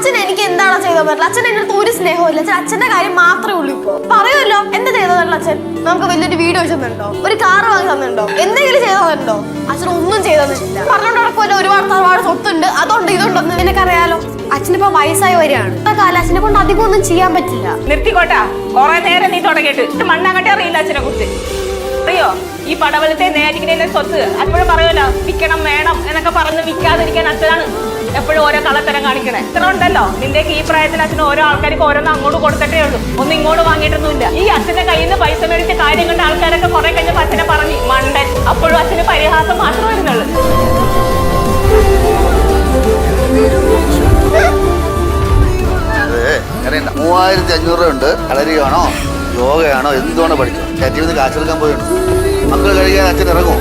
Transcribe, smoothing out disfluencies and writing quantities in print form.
അച്ഛൻ എനിക്ക് എന്താണോ ചെയ്തോ പറ്റില്ല. അച്ഛൻ എന്റെ അടുത്ത് ഒരു സ്നേഹമില്ല. അച്ഛന്റെ കാര്യം മാത്രമേ ഉള്ളൂ. ഇപ്പൊ പറയുമല്ലോ എന്താ ചെയ്തതല്ല അച്ഛൻ. നമുക്ക് വലിയൊരു വീട് വെച്ച് തന്നിട്ടുണ്ടോ, ഒരു കാർ വാങ്ങി തന്നിട്ടുണ്ടോ, എന്തെങ്കിലും ചെയ്തു തന്നിട്ടുണ്ടോ? അച്ഛൻ ഒന്നും ചെയ്തു തന്നിട്ടില്ല. പറഞ്ഞോണ്ട് നടക്കുമല്ലോ ഒരുപാട് സ്വത്തുണ്ട്, അതുണ്ട് ഇതുണ്ടെന്ന് എനിക്കറിയാലോ. അച്ഛനിപ്പോ വയസ്സായി വരികയാണ്. കാലം അച്ഛനെ കൊണ്ട് അധികം ഒന്നും ചെയ്യാൻ പറ്റില്ല. നിർത്തിക്കോട്ടാ, കൊറേ നേരം നീ തുടങ്ങിയിട്ട് മണ്ണാങ്കട്ടെ അറിയില്ല അച്ഛനെ കുറിച്ച്. അറിയോ ഈ പടവലത്തെ നേരിക്കുന്ന സ്വത്ത് അപ്പോഴും പറയുമല്ലോ വിൽക്കണം വേണം എന്നൊക്കെ പറഞ്ഞ് വിൽക്കാതിരിക്കാൻ അച്ഛനാണ് എപ്പോഴും ഓരോ കള്ളത്തരം കാണിക്കണേ. ഇത്ര ഉണ്ടല്ലോ നിന്റെ ഈ പ്രായത്തിൽ അച്ഛന് ഓരോ ആൾക്കാർക്ക് ഓരോന്ന് അങ്ങോട്ട് കൊടുത്തിട്ടേ ഉള്ളൂ, ഒന്നും ഇങ്ങോട്ട് വാങ്ങിയിട്ടൊന്നുമില്ല. ഈ അച്ഛന്റെ കയ്യിൽ നിന്ന് പൈസ മേടിച്ച കാര്യം കണ്ട ആൾക്കാരൊക്കെ കുറെ കഴിഞ്ഞപ്പോൾ അച്ഛനെ പറഞ്ഞു മണ്ടൻ. അപ്പോഴും അച്ഛന് പരിഹാസം മാത്രമേ വരുന്നുള്ളൂ. അതെ 3500 രൂപ ഉണ്ട്. കളരിയാണോ യോഗയാണോ എന്തുകൊണ്ടോ പഠിച്ചു. ചാറ്റി വന്ന് കാശെടുക്കാൻ പോയുണ്ട്. മക്കൾ കഴിക്കാൻ അച്ഛൻ ഇറങ്ങും.